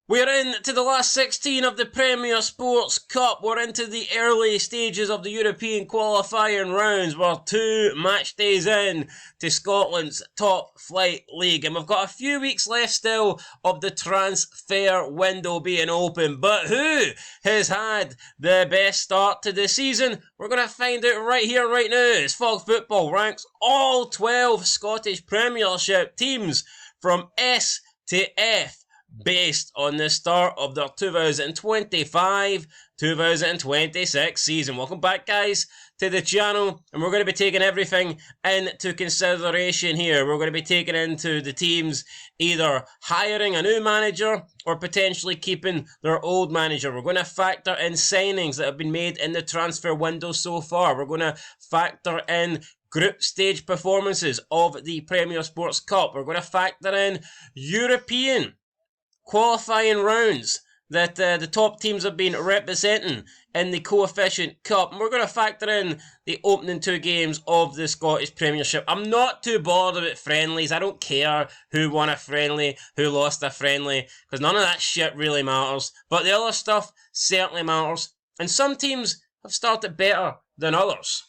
We're in to the last 16 of the Premier Sports Cup. We're into the early stages of the European qualifying rounds. We're 2 match days in to Scotland's top flight league. And we've got a few weeks left still of the transfer window being open. But who has had the best start to the season? We're going to find out right here, right now. As Falkirk Football ranks all 12 Scottish Premiership teams from S to F, based on the start of their 2025-2026 season. Welcome back, guys, to the channel, and we're going to be taking everything into consideration here. We're going to be taking into the teams either hiring a new manager or potentially keeping their old manager. We're going to factor in signings that have been made in the transfer window so far. We're going to factor in group stage performances of the Premier Sports Cup. We're going to factor in European qualifying rounds that the top teams have been representing in the Coefficient Cup. And we're going to factor in the opening 2 games of the Scottish Premiership. I'm not too bothered about friendlies. I don't care who won a friendly, who lost a friendly, because none of that shit really matters. But the other stuff certainly matters. And some teams have started better than others.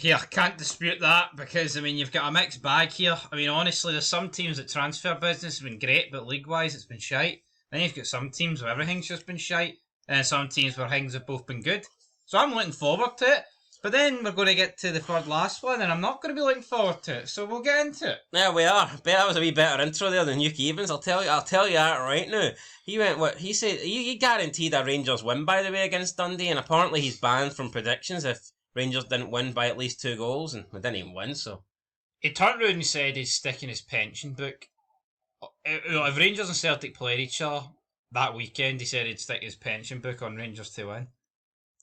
Yeah, I can't dispute that, because, I mean, you've got a mixed bag here. I mean, honestly, there's some teams that transfer business has been great, but league-wise it's been shite. Then you've got some teams where everything's just been shite, and some teams where things have both been good. So I'm looking forward to it. But then we're going to get to the third last one, and I'm not going to be looking forward to it. So we'll get into it. There we are. Bet that was a wee better intro there than Yuki Evans. I'll tell you that right now. He went what he said. He guaranteed a Rangers win, by the way, against Dundee, and apparently he's banned from predictions if Rangers didn't win by at least 2 goals, and we didn't even win. So he turned around and said he's sticking his pension book. If Rangers and Celtic played each other that weekend, he said he'd stick his pension book on Rangers to win.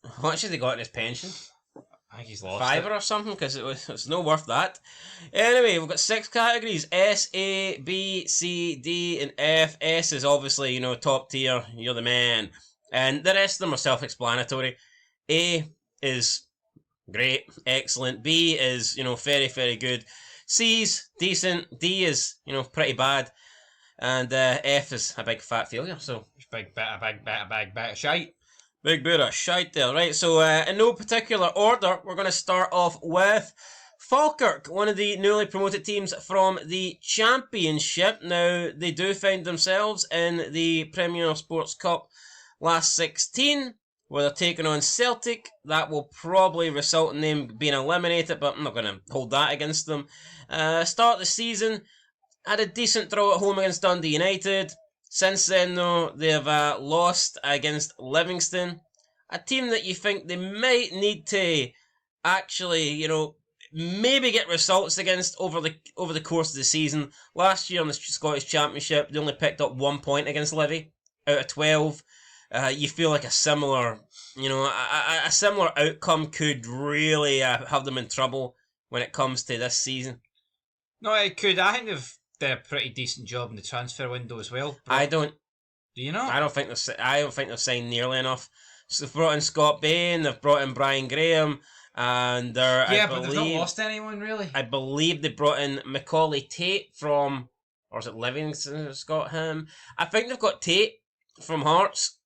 How much has he got in his pension? I think he's lost £5 or something, because it's no worth that. Anyway, we've got 6 categories: S, A, B, C, D, and F. S is obviously, top tier. You're the man, and the rest of them are self-explanatory. A is great, excellent. B is, very, very good. C's decent. D is, pretty bad. And F is a big fat failure. So it's big bit of shite. Big bit of shite there, right? So in no particular order, we're going to start off with Falkirk, one of the newly promoted teams from the Championship. Now, they do find themselves in the Premier Sports Cup last 16, where they're taking on Celtic. That will probably result in them being eliminated, but I'm not going to hold that against them. Start the season, had a decent draw at home against Dundee United. Since then, though, they've lost against Livingston, a team that you think they might need to actually, maybe get results against over the course of the season. Last year in the Scottish Championship, they only picked up 1 point against Livy out of 12. You feel like a similar outcome could really have them in trouble when it comes to this season. No, it could. I think they've done a pretty decent job in the transfer window as well. I don't. Do you know? I don't think they've signed nearly enough. So they've brought in Scott Bain, they've brought in Brian Graham, and but they've not lost anyone really. I believe they brought in Macaulay Tate from, or is it Livingston that's got him? I think they've got Tate from Hearts.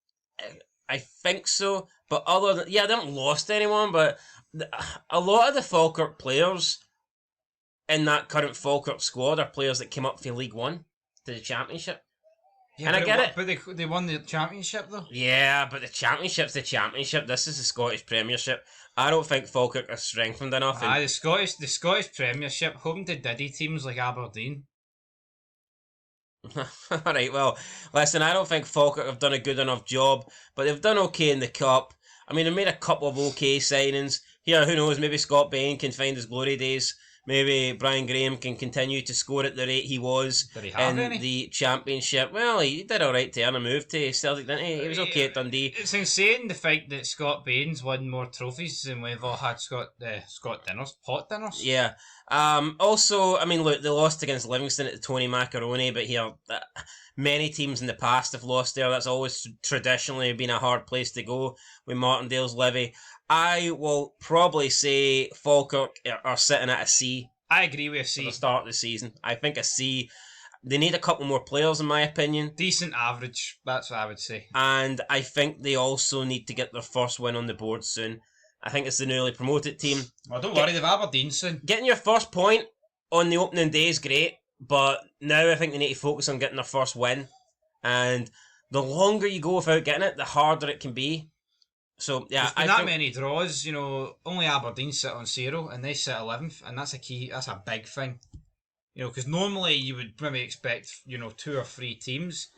I think so. But they haven't lost anyone, but a lot of the Falkirk players in that current Falkirk squad are players that came up from League One to the Championship. Yeah, and I get it. But they won the Championship, though. Yeah, but the Championship's the Championship. This is the Scottish Premiership. I don't think Falkirk are strengthened enough. The Scottish Premiership, home to Diddy teams like Aberdeen. Alright, well, listen, I don't think Falkirk have done a good enough job, but they've done okay in the Cup. I mean, they've made a couple of okay signings. Here, who knows, maybe Scott Bain can find his glory days. Maybe Brian Graham can continue to score at the rate he was in the Championship. Well, he did alright to earn a move to Celtic, didn't he? He was okay at Dundee. It's insane the fact that Scott Bain's won more trophies than we've all had pot dinners. Yeah. Also, I mean, look, they lost against Livingston at the Tony Macaroni, but here, many teams in the past have lost there. That's always traditionally been a hard place to go with Martindale's Livy. I will probably say Falkirk are sitting at a C. I agree with a C. At the start of the season. I think a C. They need a couple more players, in my opinion. Decent average, that's what I would say. And I think they also need to get their first win on the board soon. I think it's the newly promoted team. Well, don't worry, they've Aberdeen soon. Getting your first point on the opening day is great, but now I think they need to focus on getting their first win. And the longer you go without getting it, the harder it can be. So, yeah, There's been many draws, you know, only Aberdeen sit on 0 and they sit 11th, and that's a big thing. You know, because normally you would maybe expect, you know, 2 or 3 teams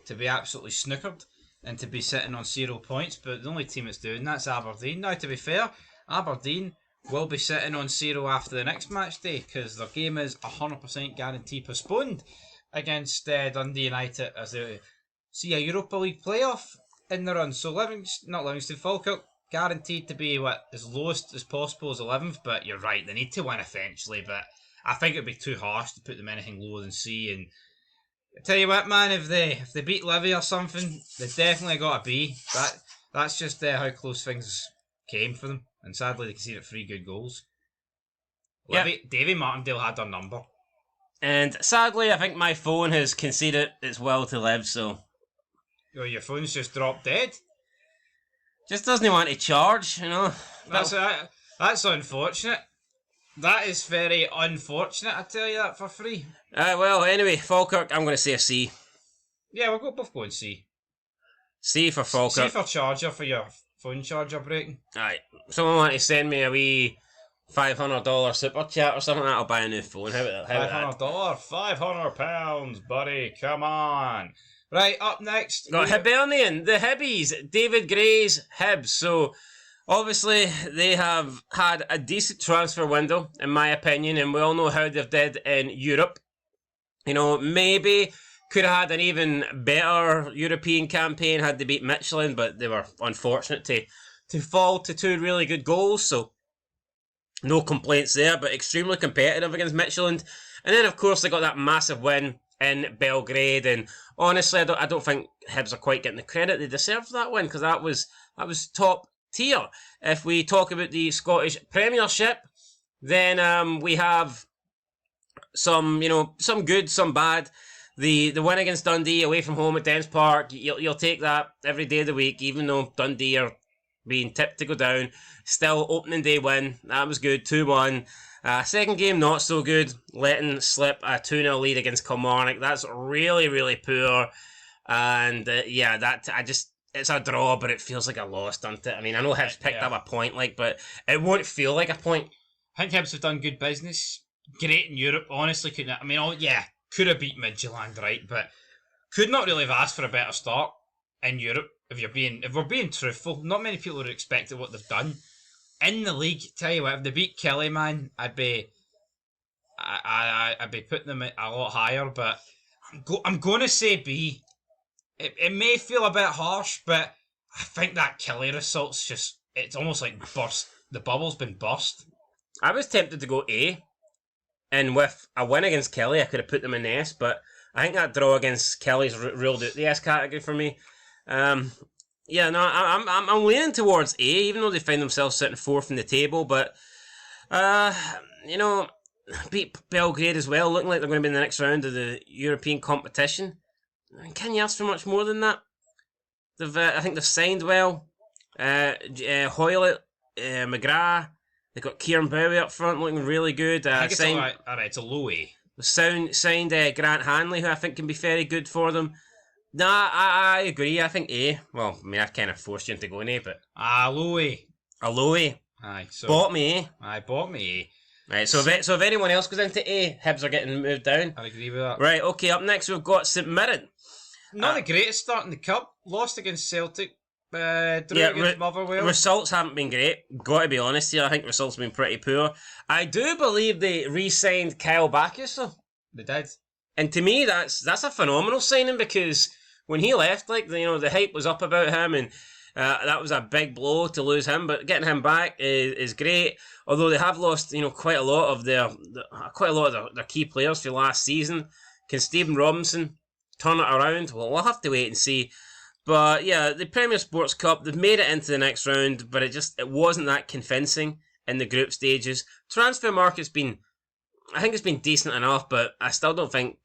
to be absolutely snookered and to be sitting on 0 points, but the only team that's doing that's Aberdeen. Now, to be fair, Aberdeen will be sitting on 0 after the next match day because their game is 100% guaranteed postponed against Dundee United as they see a Europa League playoff in the run. So Livingston, Falkirk guaranteed to be as lowest as possible as 11th, but you're right, they need to win eventually, but I think it'd be too harsh to put them anything lower than C. And I tell you what, man, if they beat Livy or something, they definitely got a B. That's just how close things came for them, and sadly they conceded 3 good goals. Yep. Davy Martindale had their number. And sadly, I think my phone has conceded its will to live, so... Oh, your phone's just dropped dead? Just doesn't want to charge, you know. That's unfortunate. That is very unfortunate, I tell you that for free. Well, anyway, Falkirk, I'm going to say a C. Yeah, we'll both go and C. C for Falkirk. C for charger, for your phone charger breaking. Alright, someone want to send me a wee $500 super chat or something, that'll buy a new phone. How about that? $500? £500, buddy, come on. Right, up next. Got Hibernian, the Hibbies, David Gray's Hibs. So, obviously, they have had a decent transfer window, in my opinion, and we all know how they've did in Europe. You know, maybe could have had an even better European campaign had they beat Michelin, but they were unfortunate to fall to 2 really good goals, so no complaints there, but extremely competitive against Michelin. And then, of course, they got that massive win in Belgrade, and honestly, I don't think Hibs are quite getting the credit they deserve for that win, because that was top tier. If we talk about the Scottish Premiership, then we have some good, some bad. The win against Dundee away from home at Dens Park, you'll take that every day of the week, even though Dundee are being tipped to go down. Still, opening day win, that was good, 2-1. Second game, not so good, letting slip a 2-0 lead against Kilmarnock. That's really, really poor. And it's a draw, but it feels like a loss, doesn't it? I mean, I know Hibs picked up a point, but it won't feel like a point. I think Hibs have done good business. Great in Europe, honestly. Could have beat Midtjylland, right? But could not really have asked for a better start in Europe. If we're being truthful, not many people would have expected what they've done. In the league, tell you what, if they beat Kelly, man, I'd be putting them a lot higher, but I'm going to say B. It may feel a bit harsh, but I think that Kelly result's it's almost like burst. The bubble's been burst. I was tempted to go A, and with a win against Kelly, I could have put them in S, but I think that draw against Kelly's ruled out the S category for me. I'm leaning towards A, even though they find themselves sitting 4th in the table, but beat Belgrade as well, looking like they're going to be in the next round of the European competition. Can you ask for much more than that? I think they've signed well. Hoylett, McGrath, they've got Kieran Bowie up front, looking really good. I think it's alright, it's a low A. Signed Grant Hanley, who I think can be very good for them. Nah, I agree. I think A. Well, I mean, I kind of forced you into going A, but... low A. A low A. Aye, so... Bought me A. Aye, bought me A. Right, so if anyone else goes into A, Hibs are getting moved down. I agree with that. Right, okay, up next we've got St Mirren. Not the greatest start in the Cup. Lost against Celtic. Drew against Motherwell. Results haven't been great. Got to be honest here, I think results have been pretty poor. I do believe they re-signed Kyle Bacchus, though. They did. And to me, that's a phenomenal signing, because when he left, the hype was up about him, and that was a big blow to lose him. But getting him back is great. Although they have lost, quite a lot of their key players for last season. Can Stephen Robinson turn it around? Well, we'll have to wait and see. But yeah, the Premier Sports Cup, they've made it into the next round, but it wasn't that convincing in the group stages. Transfer market's been, I think it's been decent enough, but I still don't think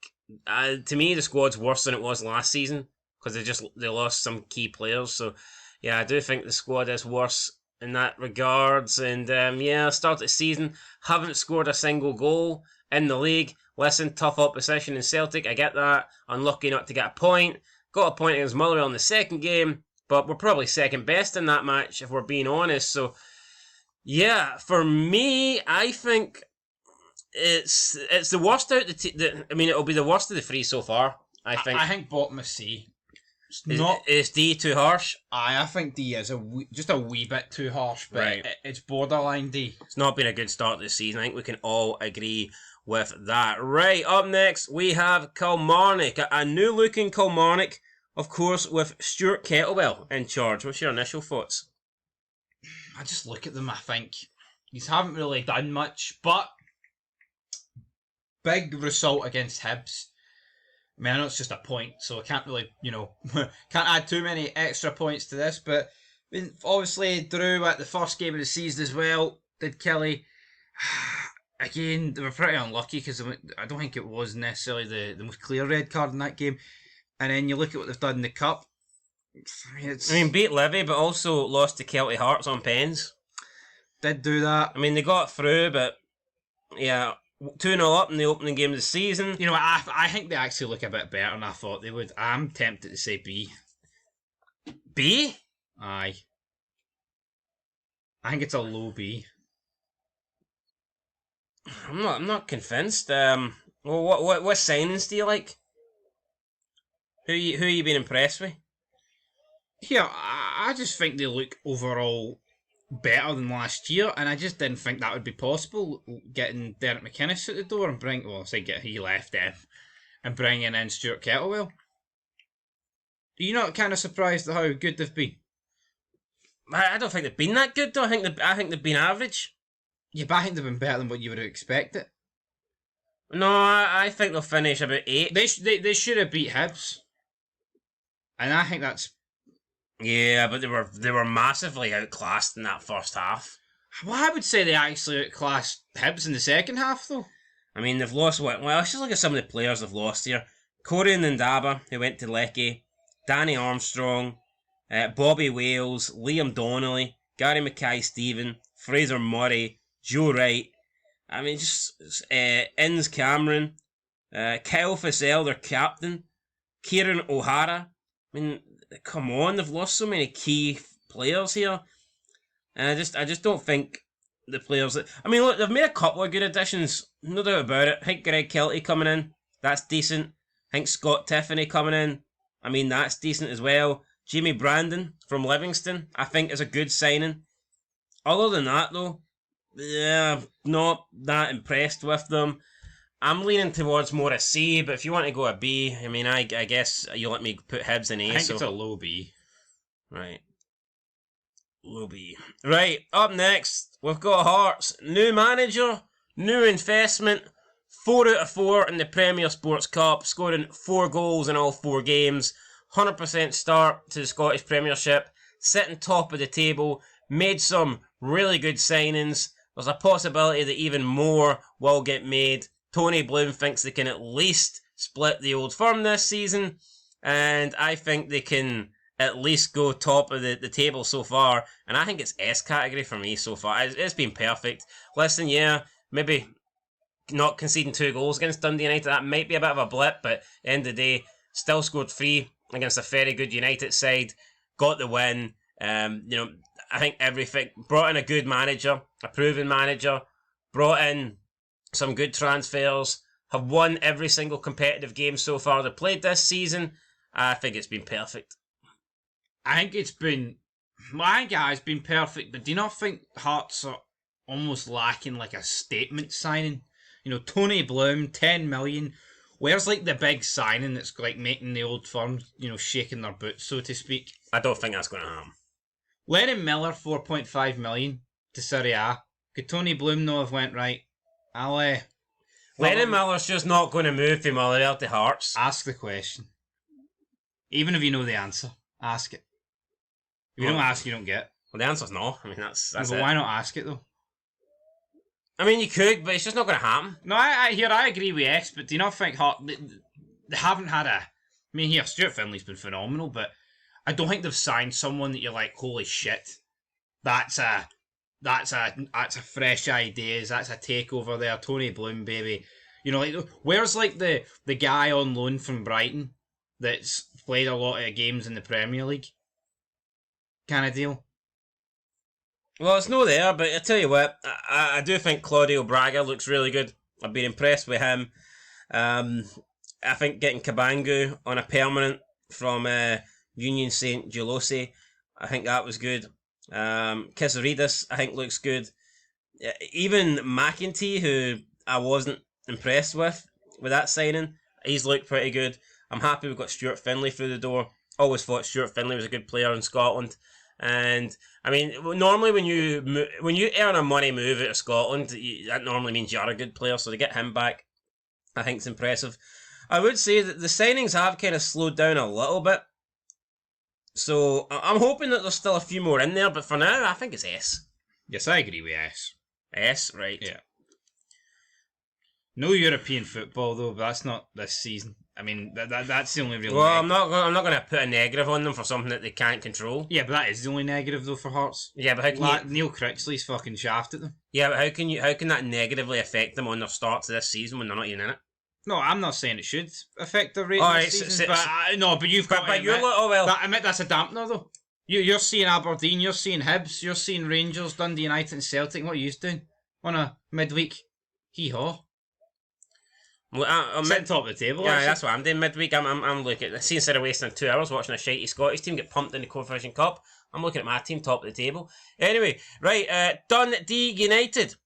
To me, the squad's worse than it was last season because they lost some key players. So, yeah, I do think the squad is worse in that regards. And start the season, haven't scored a single goal in the league. Listen, tough opposition in Celtic. I get that. Unlucky not to get a point. Got a point against Motherwell in the second game, but we're probably second best in that match if we're being honest. So, yeah, for me, I think it's the worst out it'll be the worst of the three so far. I think bottom of C. Is D too harsh? I think D is just a wee bit too harsh, but right. It's borderline D. It's not been a good start to the season. I think we can all agree with that. Right, up next we have Kilmarnock, a new looking Kilmarnock, of course, with Stuart Kettlewell in charge. What's your initial thoughts? I just look at them, I think these haven't really done much, but big result against Hibs. I mean, I know it's just a point, so I can't really, can't add too many extra points to this, but I mean, obviously drew at the first game of the season as well, did Kelly. Again, they were pretty unlucky because I don't think it was necessarily the most clear red card in that game. And then you look at what they've done in the Cup. I mean, beat Livy, but also lost to Celtic Hearts on pens. Did do that. I mean, they got through, but yeah, 2-0 up in the opening game of the season. You know, I think they actually look a bit better than I thought they would. I'm tempted to say B. B? Aye. I think it's a low B. I'm not convinced. Well, what signings do you like? Who you been impressed with? Yeah, I just think they look overall better than last year, and I just didn't think that would be possible, getting Derek McInnes at the door and he left then, and bringing in Stuart Kettlewell. Are you not kind of surprised at how good they've been? I don't think they've been that good though. I think they've been average. Yeah, but I think they've been better than what you would have expected. No, I think they'll finish about 8. They should have beat Hibs, and I think that's. Yeah, but they were massively outclassed in that first half. Well, I would say they actually outclassed Hibs in the second half, though. I mean, they've lost what? Well, let's just look at some of the players they've lost here. Corey Ndaba, who went to Lecce, Danny Armstrong, Bobby Wales, Liam Donnelly, Gary Mackay-Steven, Fraser Murray, Joe Wright. I mean, just Inns Cameron, Kyle Fussell, their captain, Kieran O'Hara. I mean, come on, they've lost so many key players here, and I just don't think the players that. I mean, look, they've made a couple of good additions, no doubt about it. I think Greg Kelty coming in, that's decent. I think Scott Tiffany coming in, I mean, that's decent as well. Jamie Brandon from Livingston, I think, is a good signing. Other than that, though, yeah, not that impressed with them. I'm leaning towards more a C, but if you want to go a B, I mean, I guess you let me put Hibs in A. I think it's a low B. Right. Low B. Right, up next, we've got Hearts. New manager, new investment, 4 out of 4 in the Premier Sports Cup, scoring 4 goals in all 4 games, 100% start to the Scottish Premiership, sitting top of the table, made some really good signings. There's a possibility that even more will get made. Tony Bloom thinks they can at least split the Old Firm this season, and I think they can at least go top of the table so far, and I think it's S category for me so far. It's been perfect. Listen, yeah, maybe not conceding 2 goals against Dundee United, that might be a bit of a blip, but at the end of the day, still scored 3 against a very good United side, got the win. I think everything, brought in a good manager, a proven manager, brought in some good transfers, have won every single competitive game so far they've played this season. I think it's been perfect. I think it has been perfect, but do you not think Hearts are almost lacking like a statement signing? You know, Tony Bloom, 10 million. Where's like the big signing that's like making the Old Firm, shaking their boots, so to speak? I don't think that's going to happen. Lennon Miller, 4.5 million to Serie A. Could Tony Bloom know have went, right, Lennon Miller's just not going to move from Motherwell to Hearts. Ask the question. Even if you know the answer, ask it. If you don't ask, you don't get. Well, the answer's no. I mean, that's but it. Why not ask it, though? I mean, you could, but it's just not going to happen. No, I agree with X, but do you not think they haven't had a. I mean, here Stuart Finley's been phenomenal, but I don't think they've signed someone that you're like, holy shit, that's a fresh ideas. That's a takeover there. Tony Bloom, baby. You know, like where's like the guy on loan from Brighton that's played a lot of games in the Premier League? Kind of deal. Well, it's no there, but I tell you what, I do think Claudio Braga looks really good. I've been impressed with him. I think getting Cabangu on a permanent from Union Saint Gelosi, I think that was good. Kisaridis, I think looks good. Even McEntee, who I wasn't impressed with that signing, he's looked pretty good. I'm happy we've got Stuart Finley through the door. Always thought Stuart Finley was a good player in Scotland. And I mean, normally when you earn a money move out of Scotland, that normally means you're a good player. So to get him back, I think it's impressive. I would say that the signings have kind of slowed down a little bit. So I'm hoping that there's still a few more in there, but for now, I think it's S. Yes, I agree with S. S, right? Yeah. No European football though, but that's not this season. I mean, that's the only real. Well, I'm not going to put a negative on them for something that they can't control. Yeah, but that is the only negative though for Hearts. Yeah, but how can Neil Crixley's fucking shafted them. Yeah, but how can that negatively affect them on their start to this season when they're not even in it? No, I'm not saying it should affect the rating this season, but you've got. But you're well. I admit that's a dampener though. You're seeing Aberdeen, you're seeing Hibs, you're seeing Rangers, Dundee United, and Celtic. What are you doing on a midweek? Hee haw. Well, I'm sitting top of the table. Yeah, that's what I'm doing midweek. I'm looking. See, instead of wasting 2 hours watching a shitey Scottish team get pumped in the Coefficient Cup, I'm looking at my team top of the table. Anyway, right, Dundee United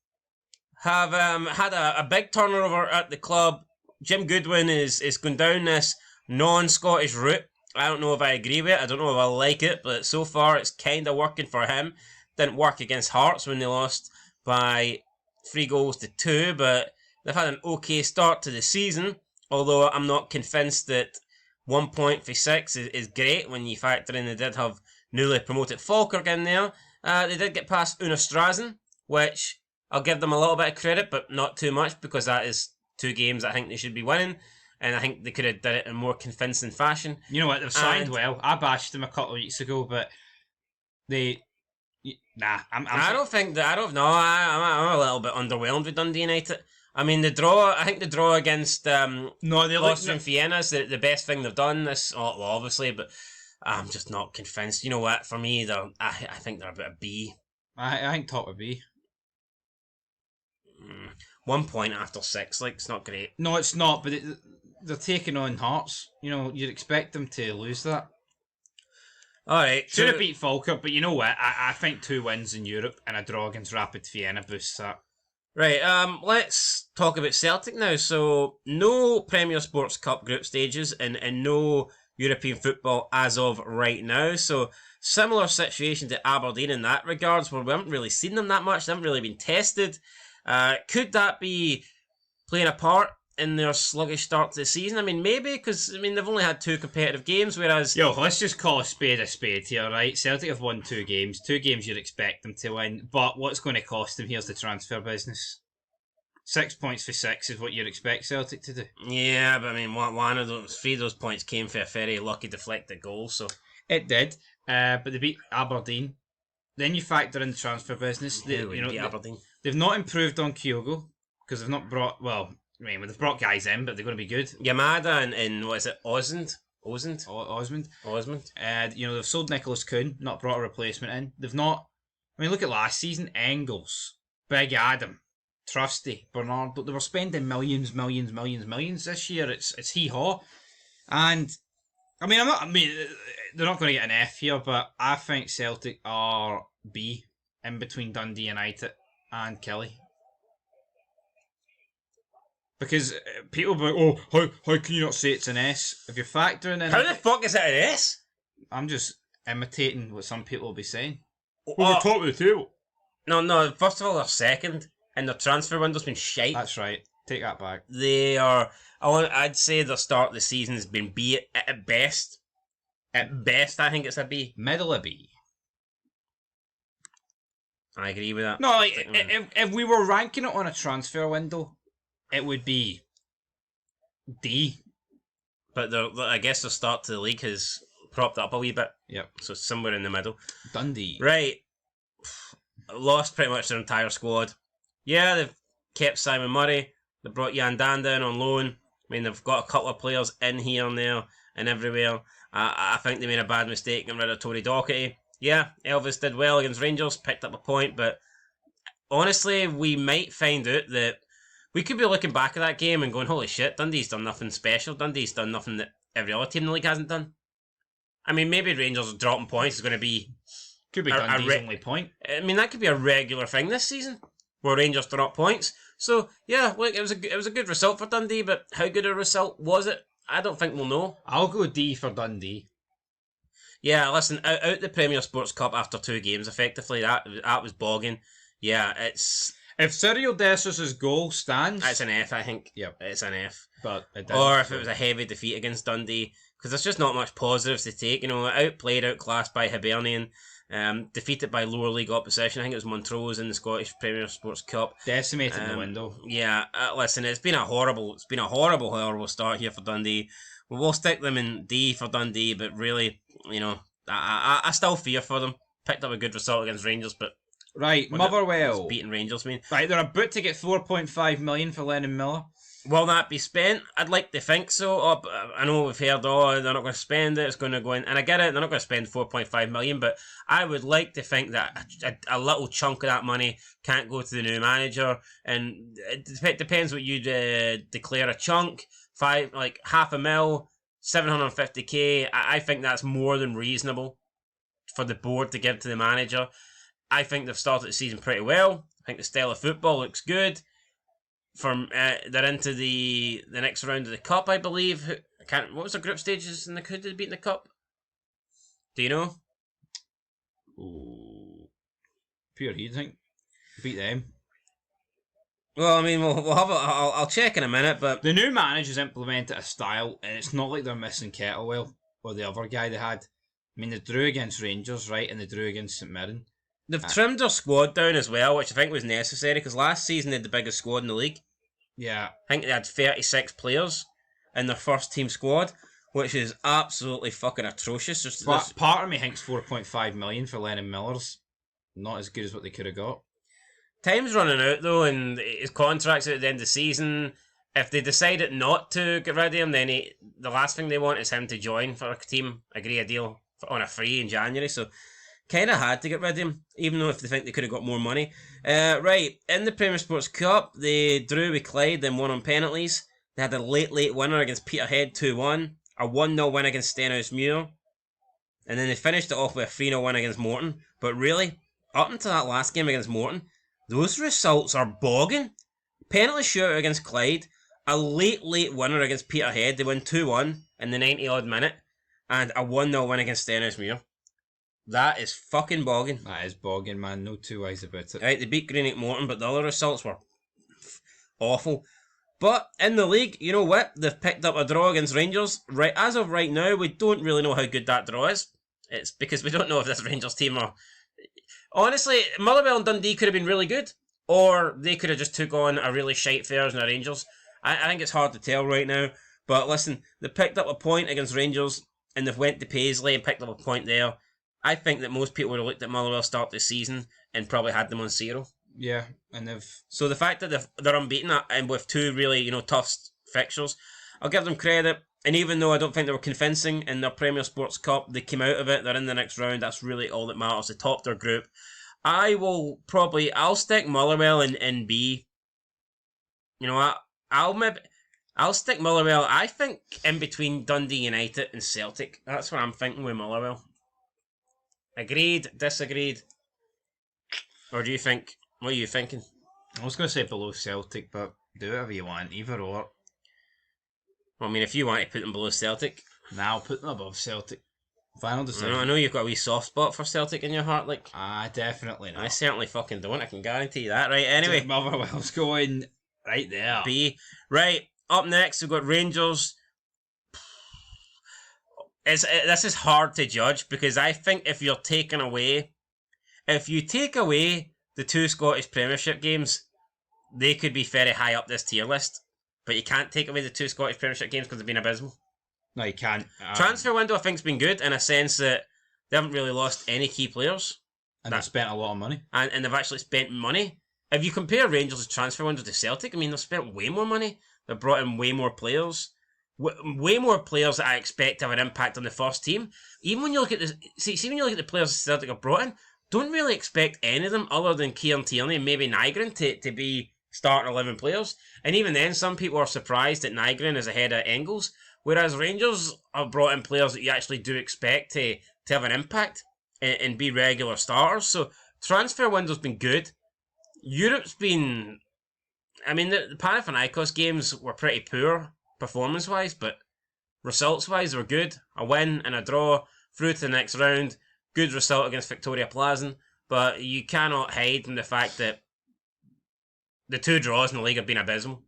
have had a big turnover at the club. Jim Goodwin is going down this non-Scottish route. I don't know if I agree with it. I don't know if I like it, but so far it's kind of working for him. Didn't work against Hearts when they lost by 3-2, but they've had an okay start to the season, although I'm not convinced that 1 point for 6 is great when you factor in they did have newly promoted Falkirk in there. They did get past Unastrasen, which I'll give them a little bit of credit, but not too much, because that is 2 games I think they should be winning, and I think they could have done it in a more convincing fashion. You know what, they've signed well. I bashed them a couple of weeks ago, but they... Nah, I'm a little bit underwhelmed with Dundee United. I mean, I think the draw against Austrian Vienna is the best thing they've done this. Well, obviously, but I'm just not convinced. You know what? For me, I think they're about a B. I think top of B. 1 point after 6, like, it's not great. No, it's not, but they're taking on Hearts. You know, you'd expect them to lose that. Alright. Should have beat Falkirk, but you know what? I think 2 wins in Europe and a draw against Rapid Vienna boosts that. Right, let's talk about Celtic now. So, no Premier Sports Cup group stages and no European football as of right now. So, similar situation to Aberdeen in that regards, where we haven't really seen them that much. They haven't really been tested. Could that be playing a part in their sluggish start to the season? I mean, maybe, because they've only had 2 competitive games, whereas... Yo, let's just call a spade here, right? Celtic have won 2 games. 2 games you'd expect them to win, but what's going to cost them? Here's the transfer business. 6 points for 6 is what you'd expect Celtic to do. Yeah, but I mean, one of those 3 of those points came for a very lucky deflected goal, so... It did, but they beat Aberdeen. Then you factor in the transfer business. Aberdeen. They've not improved on Kyogo, because they've not brought... Well, I mean, they've brought guys in, but they're going to be good. Yamada and what is it, Osmond? They've sold Nicholas Kuhn, not brought a replacement in. They've not... I mean, look at last season. Engels, Big Adam, Trusty, Bernard, but they were spending millions this year. It's hee-haw. And, I mean, they're not going to get an F here, but I think Celtic are B, in between Dundee United and Kelly. Because people will be like, how can you not say it's an S? If you're factoring in... How the fuck is it an S? I'm just imitating what some people will be saying. We're top of the table. No, first of all, they're second, and their transfer window's been shite. That's right. Take that back. They are... I'd say the start of the season has been B at best. At best, I think it's a B. Middle of B. I agree with that. No, like, if we were ranking it on a transfer window, it would be D. But I guess the start to the league has propped up a wee bit. Yep. So somewhere in the middle. Dundee. Right. Lost pretty much their entire squad. Yeah, they've kept Simon Murray. They brought Jan Danda in on loan. I mean, they've got a couple of players in here and there and everywhere. I think they made a bad mistake getting rid of Tony Docherty. Yeah, Elvis did well against Rangers, picked up a point, but honestly, we might find out that we could be looking back at that game and going, holy shit, Dundee's done nothing special. Dundee's done nothing that every other team in the league hasn't done. I mean, maybe Rangers dropping points is going to be... Could be Dundee's only point. I mean, that could be a regular thing this season, where Rangers drop points. So, yeah, look, it was a good result for Dundee, but how good a result was it? I don't think we'll know. I'll go D for Dundee. Yeah, listen, out the Premier Sports Cup after 2 games, effectively, that was bogging. Yeah, it's... If Cyril Dessers' goal stands... It's an F, I think. Yep. It's an F. But it or if it was a heavy defeat against Dundee, because there's just not much positives to take. You know, outplayed, outclassed by Hibernian, defeated by lower league opposition. I think it was Montrose in the Scottish Premier Sports Cup. Decimated the window. Yeah, listen, it's been a horrible start here for Dundee. We'll stick them in D for Dundee, but really, you know, I still fear for them. Picked up a good result against Rangers, but right, Motherwell beating Rangers, I mean. Right, they're about to get 4.5 million for Lennon Miller. Will that be spent? I'd like to think so. I know we've heard, they're not going to spend it, it's going to go in. And I get it, they're not going to spend 4.5 million, but I would like to think that a little chunk of that money can't go to the new manager. And it depends what you declare a chunk. Like $500,000, 750k. I think that's more than reasonable for the board to give to the manager. I think they've started the season pretty well. I think the style of football looks good. They're into the next round of the cup, I believe. What was the group stages in the? Who did they beat in the cup? Do you know? Ooh, pure heat, I think. Beat them. Well, I mean, we'll have. I'll check in a minute, but the new manager's implemented a style, and it's not like they're missing Kettlewell or the other guy they had. I mean, they drew against Rangers, right, and they drew against St Mirren. They've trimmed their squad down as well, which I think was necessary, because last season they had the biggest squad in the league. Yeah. I think they had 36 players in their first team squad, which is absolutely fucking atrocious. But part of me thinks 4.5 million for Lennon Miller's not as good as what they could have got. Time's running out, though, and his contract's out at the end of the season. If they decided not to get rid of him, then the last thing they want is him to join for a team, agree a deal on a free in January, so... Kind of had to get rid of him, even though if they think they could have got more money. Right, in the Premier Sports Cup, they drew with Clyde, then won on penalties. They had a late winner against Peterhead 2-1, a 1-0 win against Stenhousemuir, and then they finished it off with a 3-0 win against Morton. But really, up until that last game against Morton, those results are bogging. Penalty shootout against Clyde, a late winner against Peterhead, they win 2-1 in the 90-odd minute, and a 1-0 win against Stenhousemuir. That is fucking bogging. That is bogging, man. No two ways about it. Right, they beat Greenock Morton, but the other results were awful. But in the league, you know what? They've picked up a draw against Rangers. Right, as of right now, we don't really know how good that draw is. It's because we don't know if this Rangers team are... Honestly, Motherwell and Dundee could have been really good, or they could have just took on a really shite Fairs and a Rangers. I think it's hard to tell right now. But listen, they picked up a point against Rangers, and they've went to Paisley and picked up a point there. I think that most people would have looked at Motherwell start the season and probably had them on 0. Yeah, and they've... So the fact that they're unbeaten and with 2 really, tough fixtures, I'll give them credit. And even though I don't think they were convincing in their Premier Sports Cup, they came out of it, they're in the next round, that's really all that matters. They topped their group. I'll stick Motherwell in B. I'll stick Motherwell, I think, in between Dundee United and Celtic. That's what I'm thinking with Motherwell. Agreed, disagreed, or do you think? What are you thinking? I was going to say below Celtic, but do whatever you want, either or. Well, I mean, if you want to put them below Celtic, I'll put them above Celtic. Final decision. I know you've got a wee soft spot for Celtic in your heart, like. Definitely not. I certainly fucking don't. I can guarantee you that. Right. Anyway, Motherwell's going right there. B. Right. Up next, we've got Rangers. This is hard to judge because I think if you take away the 2 Scottish Premiership games, they could be very high up this tier list. But you can't take away the 2 Scottish Premiership games because they've been abysmal. No, you can't. Transfer window, I think, has been good in a sense that they haven't really lost any key players. And they've spent a lot of money. And they've actually spent money. If you compare Rangers' transfer window to Celtic, I mean, they've spent way more money. They've brought in way more players. Way more players that I expect to have an impact on the first team. Even when you look at when you look at the players Celtic have brought in, don't really expect any of them other than Kieran Tierney and maybe Nygren to be starting 11 players. And even then, some people are surprised that Nygren is ahead of Engels. Whereas Rangers have brought in players that you actually do expect to have an impact and be regular starters. So transfer window's been good. Europe's been... I mean, the Panathinaikos games were pretty poor performance-wise, but results-wise they were good. A win and a draw through to the next round. Good result against Victoria Plazen, but you cannot hide from the fact that the 2 draws in the league have been abysmal.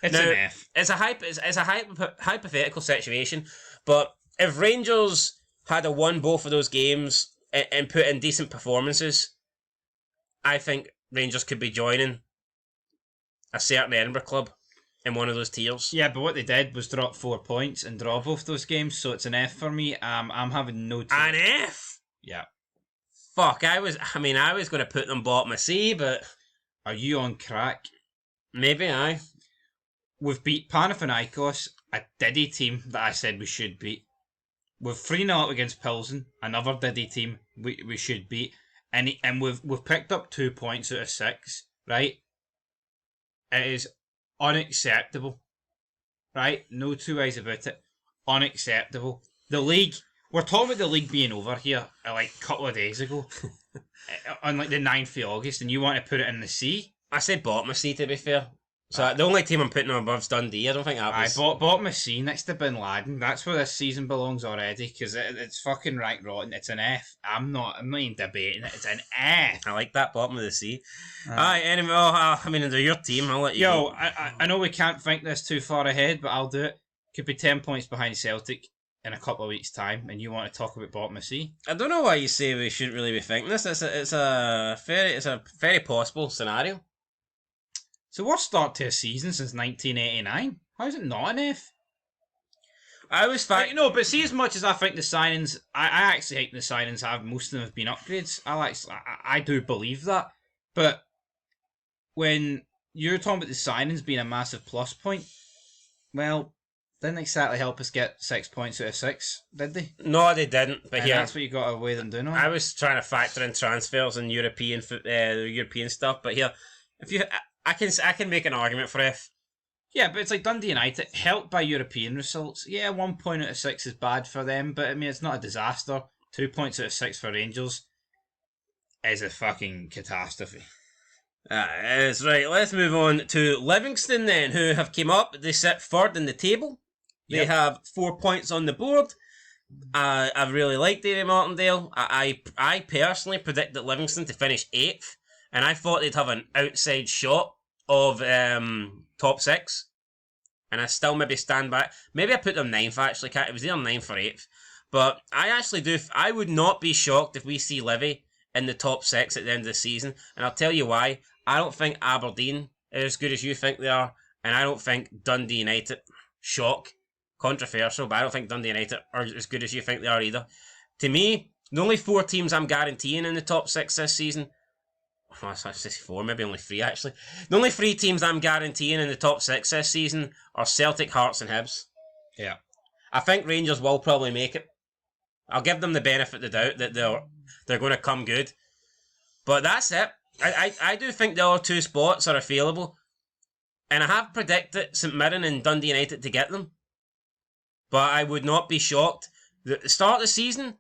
It's now, an F. It's a hypothetical situation, but if Rangers had won both of those games and put in decent performances, I think Rangers could be joining a certain Edinburgh club in one of those tiers. Yeah, but what they did was drop 4 points and draw both those games, so it's an F for me. I'm having no... An F? Yeah. Fuck, I was going to put them bottom of C, but... Are you on crack? Maybe, aye. We've beat Panathinaikos, a Diddy team that I said we should beat. We've 3-0 up against Pilsen, another Diddy team we should beat. And we've picked up 2 points out of 6, right? It is unacceptable. Right? No two ways about it. Unacceptable. The league... We're talking about the league being over here like a couple of days ago. On like the 9th of August, and you want to put it in the C? I said bottom of C, to be fair. So the only team I'm putting them above is Dundee. I don't think that was... bottom of C next to Bin Laden. That's where this season belongs already, because it's fucking right rotten. It's an F. I'm not even debating it. It's an F. I like that, bottom of the C. Aye, anyway, I mean, they're your team. I'll let you go. I know we can't think this too far ahead, but I'll do it. Could be 10 points behind Celtic in a couple of weeks' time, and you want to talk about bottom of C? I don't know why you say we shouldn't really be thinking this. It's a very possible scenario. It's the worst start to a season since 1989. How is it not an F? No, but see, as much as I think the signings, I actually think the signings most of them have been upgrades. I do believe that. But when you're talking about the signings being a massive plus point, well, didn't exactly help us get 6 points out of 6, did they? No, they didn't. But that's what you got to weigh them down on. I was trying to factor in transfers and European stuff, but here, I can make an argument for F. Yeah, but it's like Dundee United, helped by European results. Yeah, 1 point out of 6 is bad for them, but I mean, it's not a disaster. 2 points out of 6 for Rangers is a fucking catastrophe. That's right. Let's move on to Livingston then, who have came up. They sit 3rd in the table. They have 4 points on the board. I really like Davy Martindale. I personally predicted Livingston to finish 8th, and I thought they'd have an outside shot of top 6. And I still maybe stand back. Maybe I put them 9th actually. It was either 9th or 8th. But I actually do. I would not be shocked if we see Livy in the top 6 at the end of the season. And I'll tell you why. I don't think Aberdeen are as good as you think they are. And I don't think Dundee United, shock, controversial, but I don't think Dundee United are as good as you think they are either. To me, the only 4 teams I'm guaranteeing in the top 6 this season, well, I say 4, maybe only 3 actually. The only 3 teams I'm guaranteeing in the top 6 this season are Celtic, Hearts and Hibs. Yeah. I think Rangers will probably make it. I'll give them the benefit of the doubt that they're going to come good. But that's it. I do think the other 2 spots are available. And I have predicted St Mirren and Dundee United to get them. But I would not be shocked. At the start of the season,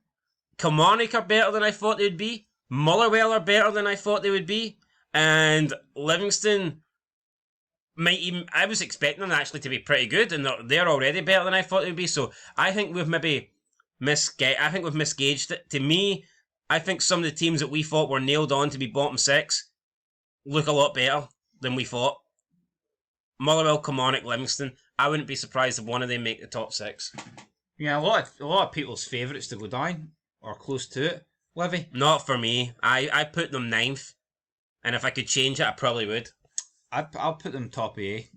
Kilmarnock are better than I thought they would be. Motherwell are better than I thought they would be. And Livingston might even... I was expecting them actually to be pretty good. And they're already better than I thought they would be. So I think we've maybe misgauged it. To me, I think some of the teams that we thought were nailed on to be bottom 6 look a lot better than we thought. Motherwell, Kilmarnock, Livingston. I wouldn't be surprised if one of them make the top 6. Yeah, a lot of people's favourites to go down, or close to it. Livy? Not for me. I put them 9th. And if I could change it, I probably would. I'll put them top A.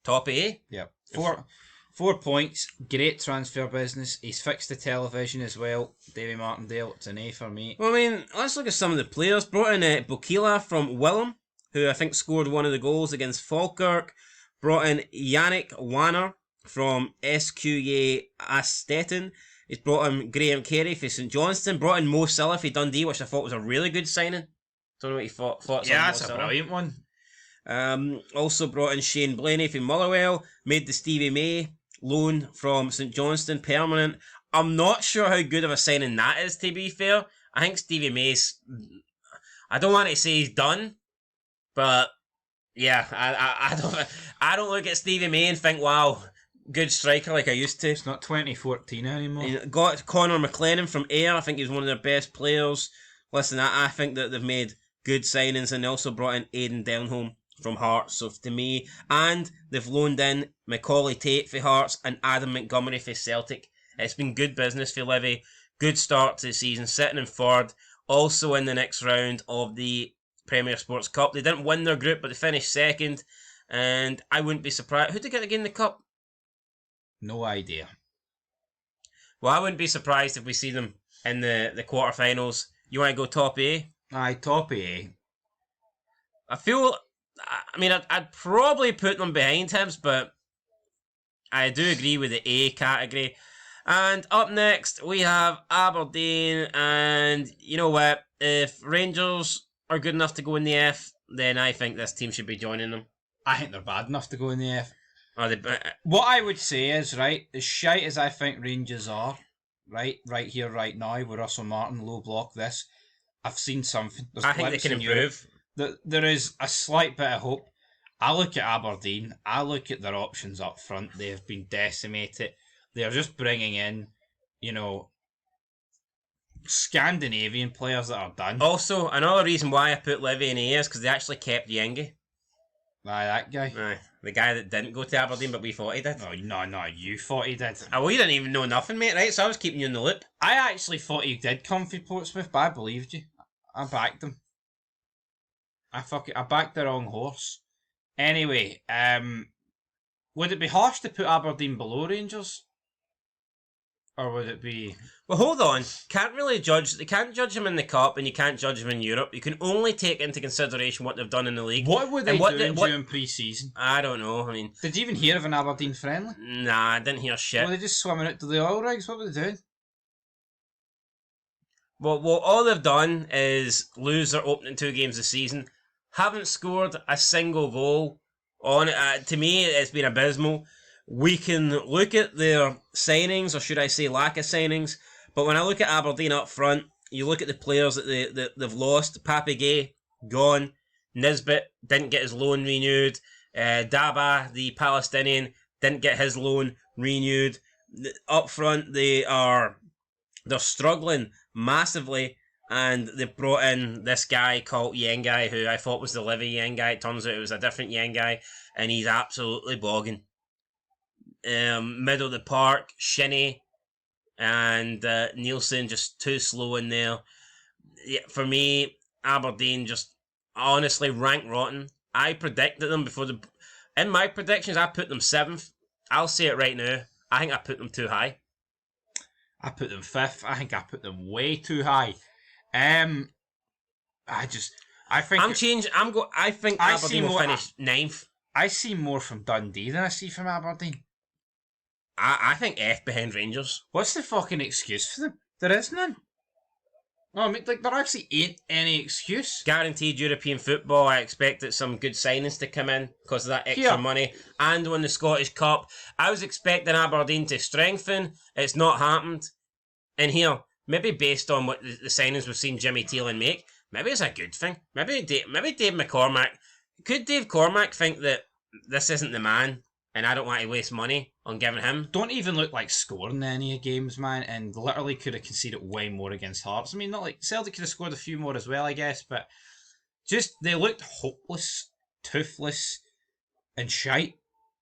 Top A? Yeah. 4 points, great transfer business. He's fixed the television as well. Davy Martindale, it's an A for me. Well, I mean, let's look at some of the players. Brought in Bokila from Willem, who I think scored one of the goals against Falkirk. Brought in Yannick Wanner from SQA Astetten. He's brought in Graham Carey for St Johnstone. Brought in Mo Salah for Dundee, which I thought was a really good signing. Don't know what you thought. Yeah, that's a brilliant one. Also brought in Shane Blaney from Motherwell. Made the Stevie May loan from St Johnstone permanent. I'm not sure how good of a signing that is, to be fair. I think Stevie May's... I don't want to say he's done, but yeah, I don't look at Stevie May and think, wow, good striker like I used to. It's not 2014 anymore. Got Connor McLennan from Ayr. I think he's one of their best players. Listen, I think that they've made good signings, and they also brought in Aidan Downholm from Hearts. So to me, and they've loaned in Macaulay Tate for Hearts and Adam Montgomery for Celtic. It's been good business for Livy. Good start to the season, sitting in third. Also in the next round of the Premier Sports Cup. They didn't win their group, but they finished second. And I wouldn't be surprised. Who did they get again in the cup? No idea. Well, I wouldn't be surprised if we see them in the quarterfinals. You want to go top A? Aye, top A. I feel... I mean, I'd probably put them behind Hibs, but I do agree with the A category. And up next, we have Aberdeen. And you know what? If Rangers are good enough to go in the F, then I think this team should be joining them. I think they're bad enough to go in the F. Are they? What I would say is, right, as shite as I think Rangers are, right here, right now, with Russell Martin, low block this, I've seen something. I think they can improve. There is a slight bit of hope. I look at Aberdeen, I look at their options up front. They have been decimated. They're just bringing in, Scandinavian players that are done. Also, another reason why I put Livy in A is because they actually kept Yengi. Aye, that guy. Aye, the guy that didn't go to Aberdeen, but we thought he did. No, you thought he did. Oh, well, you didn't even know nothing, mate, right? So I was keeping you in the loop. I actually thought he did come for Portsmouth, but I believed you. I backed him. I backed the wrong horse. Anyway, would it be harsh to put Aberdeen below Rangers? Or would it be... Well, hold on. Can't really judge... They can't judge them in the Cup, and you can't judge them in Europe. You can only take into consideration what they've done in the league. What were they doing during pre-season? I don't know. I mean... Did you even hear of an Aberdeen friendly? Nah, I didn't hear shit. Were they just swimming out to the oil rigs? What were they doing? Well, all they've done is lose their opening 2 games of the season. Haven't scored a single goal on it. To me, it's been abysmal. We can look at their signings, or should I say lack of signings, but when I look at Aberdeen up front, you look at the players that they've lost. Papigay, gone. Nisbet didn't get his loan renewed. Daba, the Palestinian, didn't get his loan renewed. Up front, they're struggling massively, and they brought in this guy called Yengai, who I thought was the Livy Yengai. It turns out it was a different Yengai, and he's absolutely bogging. Middle of the park, Shinnie and Nielsen just too slow in there. Yeah, for me, Aberdeen just honestly rank rotten. I predicted them before in my predictions, I put them 7th. I'll say it right now. I think I put them too high. I put them 5th. I think I put them way too high. I think Aberdeen will finish 9th. I see more from Dundee than I see from Aberdeen. I think F behind Rangers. What's the fucking excuse for them? There is none. No, I mean, there actually ain't any excuse. Guaranteed European football. I expected some good signings to come in because of that extra money. And win the Scottish Cup. I was expecting Aberdeen to strengthen. It's not happened. And here, maybe based on what the signings we've seen Jimmy Teelan make, maybe it's a good thing. Maybe Dave McCormack... Could Dave Cormack think that this isn't the man and I don't want to waste money on giving him? Don't even look like scoring any games, man, and literally could have conceded way more against Hearts. I mean, not like Celtic could have scored a few more as well, I guess, but just they looked hopeless, toothless, and shite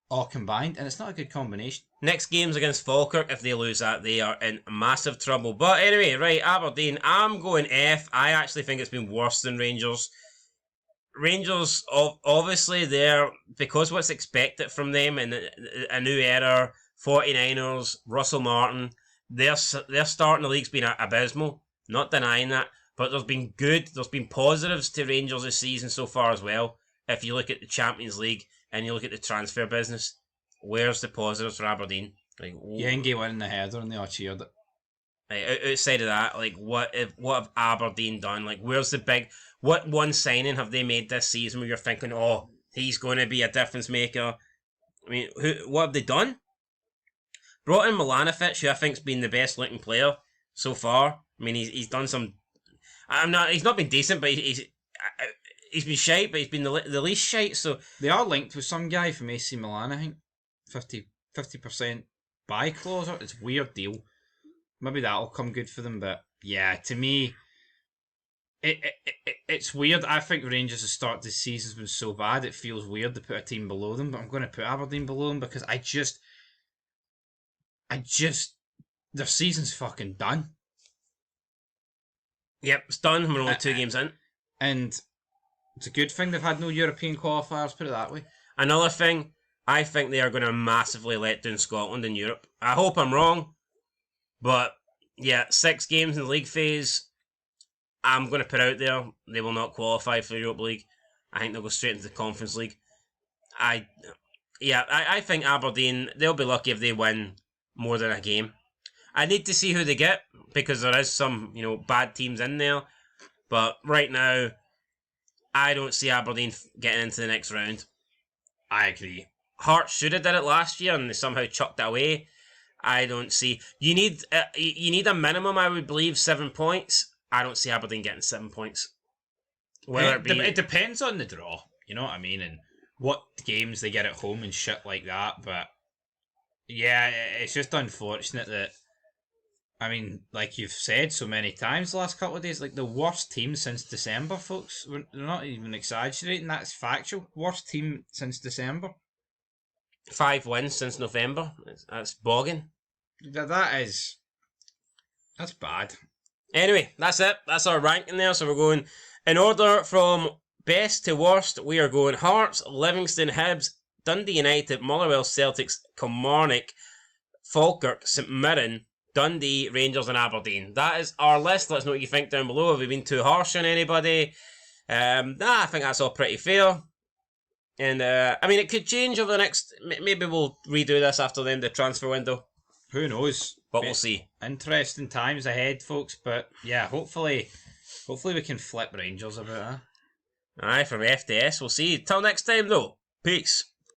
all combined, and it's not a good combination. Next game's against Falkirk. If they lose that, they are in massive trouble. But anyway, right, Aberdeen, I'm going F. I actually think it's been worse than Rangers. Rangers, obviously, they're, because what's expected from them in a new era, 49ers, Russell Martin, their start in the league's been abysmal. Not denying that. But there's been positives to Rangers this season so far as well. If you look at the Champions League and you look at the transfer business, where's the positives for Aberdeen? Like, Yengi winning the header and they all cheered it. Like, outside of that, like what have Aberdeen done? Like, where's the big? What one signing have they made this season where you're thinking, oh, he's going to be a difference maker? I mean, what have they done? Brought in Milanovic, who I think's been the best looking player so far. I mean, he's done some. He's not been decent, but he's been shite, but he's been the least shite. So they are linked with some guy from AC Milan. I think 50% buy clause. It's a weird deal. Maybe that'll come good for them, but yeah, to me, it's weird. I think Rangers' start this season's been so bad, it feels weird to put a team below them, but I'm going to put Aberdeen below them because I just, their season's fucking done. Yep, it's done. We're only 2 games in. And it's a good thing they've had no European qualifiers, put it that way. Another thing, I think they are going to massively let down Scotland in Europe. I hope I'm wrong, but yeah, 6 games in the league phase, I'm going to put out there, they will not qualify for the Europa League. I think they'll go straight into the Conference League. I think Aberdeen, they'll be lucky if they win more than a game. I need to see who they get, because there is some, bad teams in there. But right now, I don't see Aberdeen getting into the next round. I agree. Hearts should have did it last year, and they somehow chucked it away. I don't see. You need a minimum, I would believe, 7 points. I don't see Aberdeen getting 7 points. It depends on the draw, you know what I mean, and what games they get at home and shit like that. But yeah, it's just unfortunate that, I mean, like you've said so many times the last couple of days, like the worst team since December, folks. We're not even exaggerating. That's factual. Worst team since December. 5 wins since November. That's bogging. That's bad. Anyway, that's it. That's our ranking there. So we're going in order from best to worst. We are going Hearts, Livingston, Hibs, Dundee United, Motherwell, Celtics, Kilmarnock, Falkirk, St Mirren, Dundee, Rangers and Aberdeen. That is our list. Let us know what you think down below. Have we been too harsh on anybody? I think that's all pretty fair. And, it could change over the next... Maybe we'll redo this after the end of the transfer window. Who knows? But we'll see. Interesting times ahead, folks. But, yeah, hopefully we can flip Rangers a bit, huh? Aye, from FDS. We'll see. Till next time, though. Peace.